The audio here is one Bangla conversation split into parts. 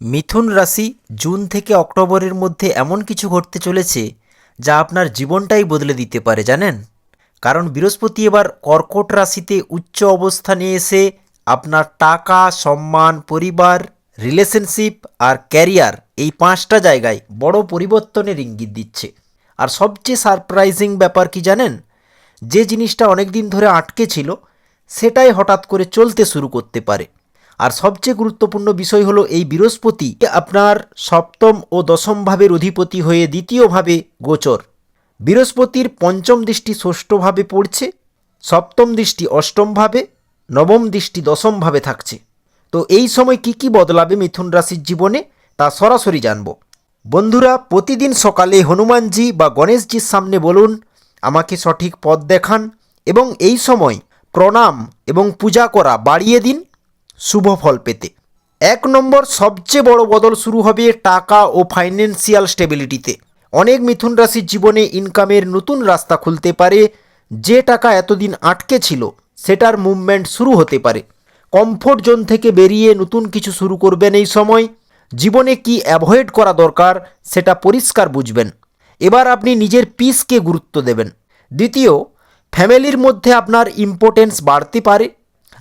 মিথুন রাশি জুন থেকে অক্টোবরের মধ্যে এমন কিছু ঘটতে চলেছে যা আপনার জীবনটাই বদলে দিতে পারে, জানেন? কারণ বৃহস্পতি এবার কর্কট রাশিতে উচ্চ অবস্থানে এসে আপনার টাকা, সম্মান, পরিবার, রিলেশনশিপ আর ক্যারিয়ার এই পাঁচটা জায়গায় বড় পরিবর্তনের ইঙ্গিত দিচ্ছে। আর সবচেয়ে সারপ্রাইজিং ব্যাপার কি জানেন? যে জিনিসটা অনেক দিন ধরে আটকে ছিল সেটাই হঠাৎ করে চলতে শুরু করতে পারে। আর সবচেয়ে গুরুত্বপূর্ণ বিষয় হলো এই বৃহস্পতি আপনার সপ্তম ও দশম ভাবের অধিপতি হয়ে দ্বিতীয়ভাবে গোচর। বৃহস্পতির পঞ্চম দৃষ্টি ষষ্ঠভাবে পড়ছে, সপ্তম দৃষ্টি অষ্টমভাবে, নবম দৃষ্টি দশমভাবে থাকছে। তো এই সময় কি কি বদলাবে মিথুন রাশির জীবনে তা সরাসরি জানব। বন্ধুরা, প্রতিদিন সকালে হনুমানজি বা গণেশজির সামনে বলুন, আমাকে সঠিক পথ দেখান, এবং এই সময় প্রণাম এবং পূজা করা বাড়িয়ে দিন শুভ ফল পেতে। 1 নম্বর, সবচেয়ে বড় বদল শুরু হবে টাকা ও ফাইন্যান্সিয়াল স্টেবিলিটিতে। অনেক মিথুন রাশির জীবনে ইনকামের নতুন রাস্তা খুলতে পারে। যে টাকা এতদিন আটকে ছিল সেটার মুভমেন্ট শুরু হতে পারে। কমফোর্ট জোন থেকে বেরিয়ে নতুন কিছু শুরু করবেন এই সময়। জীবনে কি অ্যাভয়েড করা দরকার সেটা পরিষ্কার বুঝবেন। এবার আপনি নিজের পিসকে গুরুত্ব দেবেন। দ্বিতীয়, ফ্যামিলির মধ্যে আপনার ইম্পর্টেন্স বাড়তে পারে।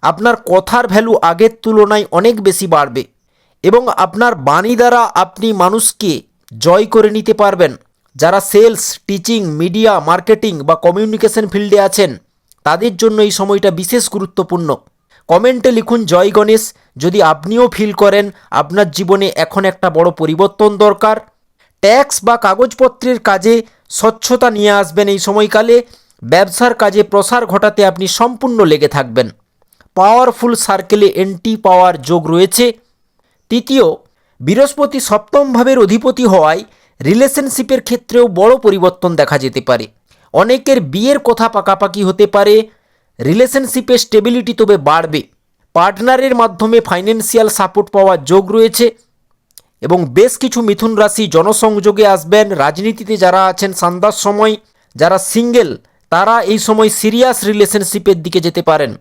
আপনার কথার ভ্যালু আগের তুলনায় অনেক বেশি বাড়বে এবং আপনার বাণী দ্বারা আপনি মানুষকে জয় করে নিতে পারবেন। যারা সেলস, টিচিং, মিডিয়া, মার্কেটিং বা কমিউনিকেশন ফিল্ডে আছেন তাদের জন্য এই সময়টা বিশেষ গুরুত্বপূর্ণ। কমেন্টে লিখুন জয় গণেশ যদি আপনিও ফিল করেন আপনার জীবনে এখন একটা বড় পরিবর্তন দরকার। ট্যাক্স বা কাগজপত্রের কাজে স্বচ্ছতা নিয়ে আসবেন এই সময়কালে। ব্যবসার কাজে প্রসার ঘটাতে আপনি সম্পূর্ণ লেগে থাকবেন। পাওয়ারফুল সার্কেলে এন্ট্রি পাওয়ার যোগ রয়েছে। তৃতীয়, বৃহস্পতি সপ্তম ভাবের অধিপতি হওয়ায় রিলেশনশিপের ক্ষেত্রেও বড় পরিবর্তন দেখা যেতে পারে। অনেকের বিয়ের কথা পাকাপাকি হতে পারে। রিলেশনশিপে স্টেবিলিটি তবে বাড়বে। পার্টনারের মাধ্যমে ফাইন্যান্সিয়াল সাপোর্ট পাওয়ার যোগ রয়েছে এবং বেশ কিছু মিথুন রাশি জনসংযোগে আসবেন। রাজনীতিতে যারা আছেন সন্ধ্যার সময়, যারা সিঙ্গেল তারা এই সময় সিরিয়াস রিলেশনশিপের দিকে যেতে পারেন।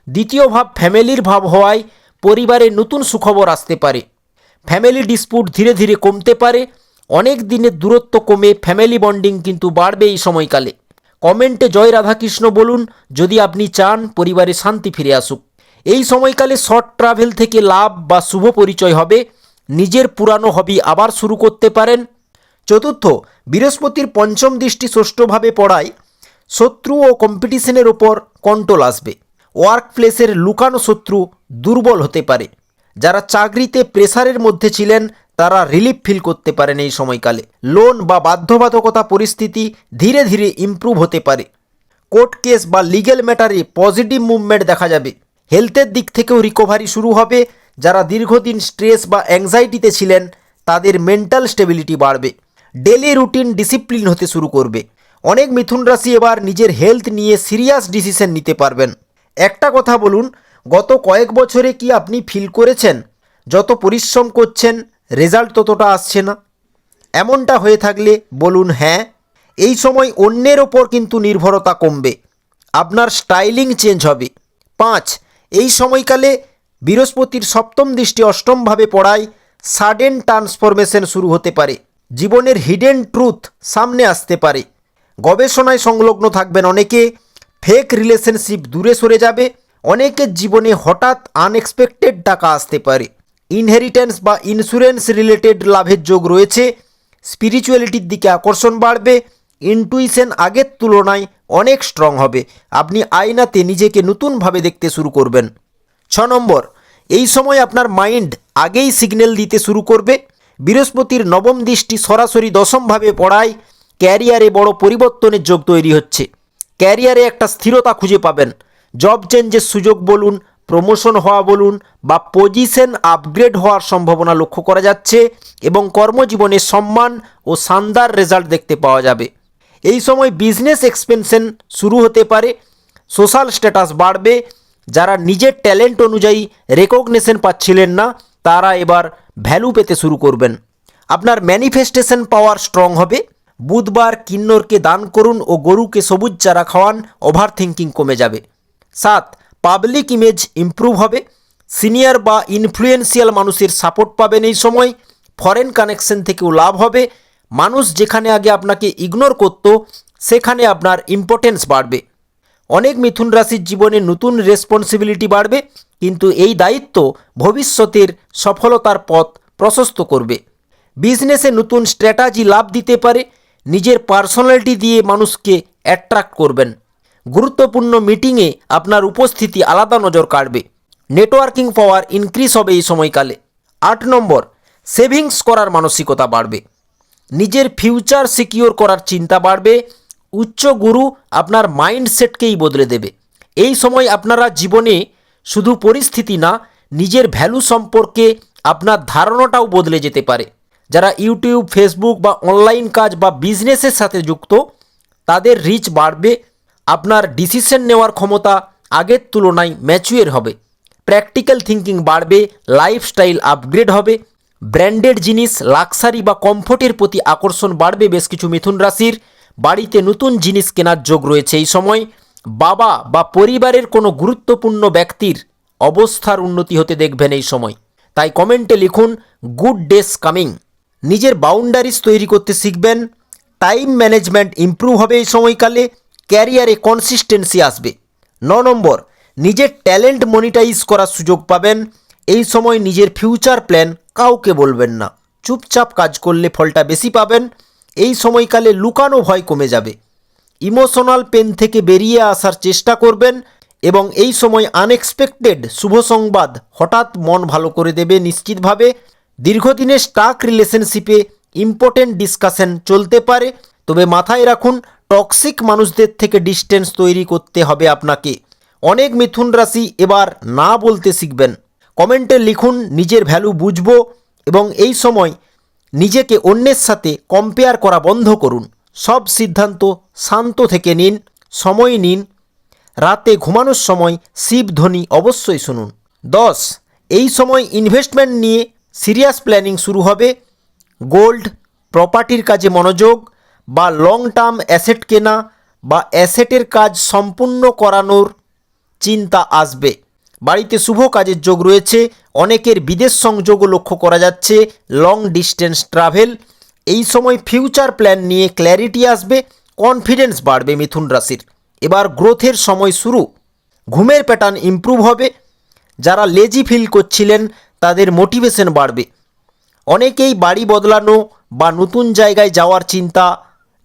দ্বিতীয় ভাব ফ্যামিলির ভাব হওয়ায় পরিবারে নতুন সুখবর আসতে পারে। ফ্যামিলি ডিসপুট ধীরে ধীরে কমতে পারে। অনেক দিনের দূরত্ব কমে ফ্যামিলি বন্ডিং কিন্তু বাড়বে এই সময়কালে। কমেন্টে জয় রাধাকৃষ্ণ বলুন যদি আপনি চান পরিবারে শান্তি ফিরে আসুক। এই সময়কালে শর্ট ট্রাভেল থেকে লাভ বা শুভ পরিচয় হবে। নিজের পুরানো হবি আবার শুরু করতে পারেন। চতুর্থ, বৃহস্পতির পঞ্চম দৃষ্টি ষষ্ঠভাবে পড়ায় শত্রু ও কম্পিটিশনের ওপর কন্ট্রোল আসবে। ওয়ার্ক প্লেসের লুকানো শত্রু দুর্বল হতে পারে। যারা চাকরিতে প্রেসারের মধ্যে ছিলেন তারা রিলিফ ফিল করতে পারেন এই সময়কালে। লোন বা বাধ্যবাধকতা পরিস্থিতি ধীরে ধীরে ইমপ্রুভ হতে পারে। কোর্ট কেস বা লিগ্যাল ম্যাটারে পজিটিভ মুভমেন্ট দেখা যাবে। হেলথের দিক থেকেও রিকভারি শুরু হবে। যারা দীর্ঘদিন স্ট্রেস বা অ্যাংজাইটিতে ছিলেন তাদের মেন্টাল স্টেবিলিটি বাড়বে। ডেলি রুটিন ডিসিপ্লিন হতে শুরু করবে। অনেক মিথুন রাশি এবার নিজের হেলথ নিয়ে সিরিয়াস ডিসিশন নিতে পারবেন। একটা কথা বলুন, গত কয়েক বছরে কি আপনি ফিল করেছেন যত পরিশ্রম করছেন রেজাল্ট ততটা আসছে না? এমনটা হয়ে থাকলে বলুন হ্যাঁ। এই সময় অন্যের ওপর কিন্তু নির্ভরতা কমবে। আপনার স্টাইলিং চেঞ্জ হবে। 5, এই সময়কালে বৃহস্পতির সপ্তম দৃষ্টি অষ্টমভাবে পড়ায় সাডেন ট্রান্সফরমেশন শুরু হতে পারে। জীবনের হিডেন ট্রুথ সামনে আসতে পারে। গবেষণায় সংলগ্ন থাকবেন অনেকে। ফেক রিলেশনশিপ দূরে সরে যাবে। অনেকের জীবনে হঠাৎ আনএক্সপেক্টেড টাকা আসতে পারে। ইনহেরিটেন্স বা ইন্স্যুরেন্স রিলেটেড লাভের যোগ রয়েছে। স্পিরিচুয়ালিটির দিকে আকর্ষণ বাড়বে। ইনটুইশন আগের তুলনায় অনেক স্ট্রং হবে। আপনি আয়নাতে নিজেকে নতুনভাবে দেখতে শুরু করবেন। 6 নম্বর, এই সময় আপনার মাইন্ড আগেই সিগন্যাল দিতে শুরু করবে। বৃহস্পতির নবম দৃষ্টি সরাসরি দশমভাবে পড়ায় ক্যারিয়ারে বড় পরিবর্তনের যোগ তৈরি হচ্ছে। ক্যারিয়ারে একটা স্থিরতা খুঁজে পাবেন। জব চেঞ্জের সুযোগ বলুন, প্রমোশন হওয়া বলুন বা পজিশন আপগ্রেড হওয়ার সম্ভাবনা লক্ষ্য করা যাচ্ছে এবং কর্মজীবনে সম্মান ও শানদার রেজাল্ট দেখতে পাওয়া যাবে। এই সময় বিজনেস এক্সপেনশন শুরু হতে পারে। সোশ্যাল স্ট্যাটাস বাড়বে। যারা নিজের ট্যালেন্ট অনুযায়ী রেকগনিশন পাচ্ছিলেন না তারা এবার ভ্যালু পেতে শুরু করবেন। আপনার ম্যানিফেস্টেশন পাওয়ার স্ট্রং হবে। বুধবার কিন্নরকে দান করুন ও গরুকে সবুজ চারা খাওয়ান। ওভার থিঙ্কিং কমে যাবে। 7, পাবলিক ইমেজ ইমপ্রুভ হবে। সিনিয়র বা ইনফ্লুয়েন্সিয়াল মানুষের সাপোর্ট পাবেন এই সময়। ফরেন কানেকশন থেকেও লাভ হবে। মানুষ যেখানে আগে আপনাকে ইগনোর করত সেখানে আপনার ইম্পর্টেন্স বাড়বে। অনেক মিথুন রাশির জীবনে নতুন রেসপন্সিবিলিটি বাড়বে, কিন্তু এই দায়িত্ব ভবিষ্যতের সফলতার পথ প্রশস্ত করবে। বিজনেসে নতুন স্ট্র্যাটাজি লাভ দিতে পারে। নিজের পার্সোনালিটি দিয়ে মানুষকে অ্যাট্রাক্ট করবেন। গুরুত্বপূর্ণ মিটিংয়ে আপনার উপস্থিতি আলাদা নজর কাড়বে। নেটওয়ার্কিং পাওয়ার ইনক্রিজ হবে এই সময়কালে। 8 নম্বর, সেভিংস করার মানসিকতা বাড়বে। নিজের ফিউচার সিকিওর করার চিন্তা বাড়বে। উচ্চ গুরু আপনার মাইন্ডসেটকেই বদলে দেবে। এই সময় আপনারা জীবনে শুধু পরিস্থিতি না, নিজের ভ্যালু সম্পর্কে আপনার ধারণাটাও বদলে যেতে পারে। যারা ইউটিউব, ফেসবুক বা অনলাইন কাজ বা বিজনেসের সাথে যুক্ত, তাদের রিচ বাড়বে। আপনার ডিসিশন নেওয়ার ক্ষমতা আগের তুলনায় ম্যাচুয়ার হবে। প্র্যাকটিক্যাল থিঙ্কিং বাড়বে। লাইফস্টাইল আপগ্রেড হবে। ব্র্যান্ডেড জিনিস, লাক্সারি বা কমফোর্টের প্রতি আকর্ষণ বাড়বে বেশ কিছু মিথুন রাশির। বাড়িতে নতুন জিনিস কেনার যোগ রয়েছে এই সময়। বাবা বা পরিবারের কোনো গুরুত্বপূর্ণ ব্যক্তির অবস্থার উন্নতি হতে দেখবেন এই সময়। তাই কমেন্টে লিখুন গুড ডেস কামিং। নিজের বাউন্ডারিজ তৈরি করতে শিখবেন। টাইম ম্যানেজমেন্ট ইমপ্রুভ হবে এই সময়কালে। ক্যারিয়ারে কনসিস্টেন্সি আসবে। 9 নম্বর, নিজের ট্যালেন্ট মনিটাইজ করার সুযোগ পাবেন। এই সময় নিজের ফিউচার প্ল্যান কাউকে বলবেন না। চুপচাপ কাজ করলে ফলটা বেশি পাবেন। এই সময়কালে লুকানো ভয় কমে যাবে। ইমোশনাল পেন থেকে বেরিয়ে আসার চেষ্টা করবেন এবং এই সময় আনএক্সপেক্টেড শুভ সংবাদ হঠাৎ মন ভালো করে দেবে নিশ্চিতভাবে। দীর্ঘদিনের স্টাক রিলেশনশিপে ইম্পর্টেন্ট ডিসকাশন চলতে পারে, তবে মাথায় রাখুন টক্সিক মানুষদের থেকে ডিস্টেন্স তৈরি করতে হবে আপনাকে। অনেক মিথুন রাশি এবার না বলতে শিখবেন। কমেন্টে লিখুন নিজের ভ্যালু বুঝবো এবং এই সময় নিজেকে অন্যের সাথে কম্পেয়ার করা বন্ধ করুন। সব সিদ্ধান্ত শান্ত থেকে নিন, সময় নিন। রাতে ঘুমানোর সময় শিব ধ্বনি অবশ্যই শুনুন। 10, এই সময় ইনভেস্টমেন্ট নিয়ে সিরিয়াস প্ল্যানিং শুরু হবে। গোল্ড, প্রপার্টির কাজে মনোযোগ বা লং টার্ম অ্যাসেট কেনা বা অ্যাসেটের কাজ সম্পূর্ণ করানোর চিন্তা আসবে। বাড়িতে শুভ কাজের যোগ রয়েছে। অনেকের বিদেশ সংযোগও লক্ষ্য করা যাচ্ছে। Long distance travel. এই সময় ফিউচার প্ল্যান নিয়ে ক্ল্যারিটি আসবে। কনফিডেন্স বাড়বে মিথুন রাশির। এবার গ্রোথের সময় শুরু। ঘুমের প্যাটার্ন ইমপ্রুভ হবে। যারা লেজি ফিল করছিলেন তাদের মোটিভেশন বাড়বে। অনেকেই বাড়ি বদলানো বা নতুন জায়গায় যাওয়ার চিন্তা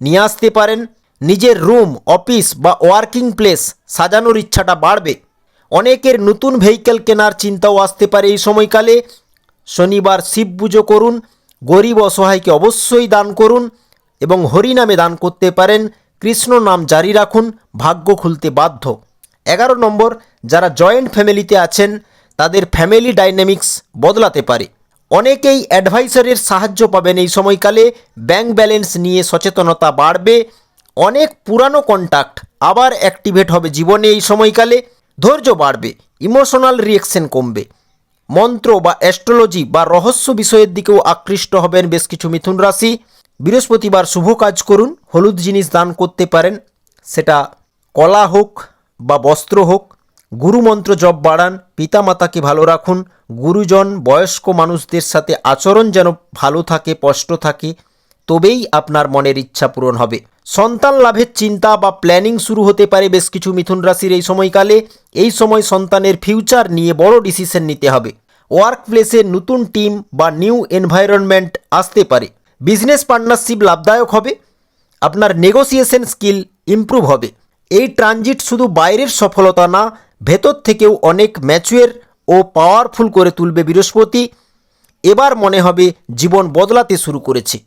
নিয়ে আসতে পারেন। নিজের রুম, অফিস বা ওয়ার্কিং প্লেস সাজানোর ইচ্ছাটা বাড়বে। অনেকের নতুন ভেহিকেল কেনার চিন্তাও আসতে পারে এই সময়কালে। শনিবার শিব পুজো করুন। গরিব অসহায়কে অবশ্যই দান করুন এবং হরিনামে দান করতে পারেন। কৃষ্ণ নাম জারি রাখুন, ভাগ্য খুলতে বাধ্য। 11 নম্বর, যারা জয়েন্ট ফ্যামিলিতে আছেন তাদের ফ্যামিলি ডাইনামিক্স বদলাতে পারে। অনেকেই অ্যাডভাইসারের সাহায্য পাবেন এই সময়কালে। ব্যাংক ব্যালেন্স নিয়ে সচেতনতা বাড়বে। অনেক পুরানো কন্ট্যাক্ট আবার অ্যাক্টিভেট হবে জীবনে এই সময়কালে। ধৈর্য বাড়বে। ইমোশনাল রিয়েকশন কমবে। মন্ত্র বা অ্যাস্ট্রোলজি বা রহস্য বিষয়ের দিকেও আকৃষ্ট হবেন বেশ কিছু মিথুন রাশি। বৃহস্পতিবার শুভ কাজ করুন। হলুদ জিনিস দান করতে পারেন, সেটা কলা হোক বা বস্ত্র হোক। গুরুমন্ত্র জপ বাড়ান। পিতামাতাকে ভালো রাখুন। গুরুজন, বয়স্ক মানুষদের সাথে আচরণ যেন ভালো থাকে, স্পষ্ট থাকে, তবেই আপনার মনের ইচ্ছা পূরণ হবে। সন্তান লাভের চিন্তা বা প্ল্যানিং শুরু হতে পারে বেশ কিছু মিথুন রাশির এই সময়কালে। এই সময় সন্তানের ফিউচার নিয়ে বড় ডিসিশন নিতে হবে। ওয়ার্ক প্লেসে নতুন টিম বা নিউ এনভায়রনমেন্ট আসতে পারে। বিজনেস পার্টনারশিপ লাভদায়ক হবে। আপনার নেগোসিয়েশন স্কিল ইমপ্রুভ হবে। এই ট্রানজিট শুধু বাইরের সফলতা না, ভেতর থেকেও অনেক ম্যাচুয়ার ও পাওয়ারফুল করে তুলবে বৃহস্পতি। এবার মনে হবে জীবন বদলাতে শুরু করেছে।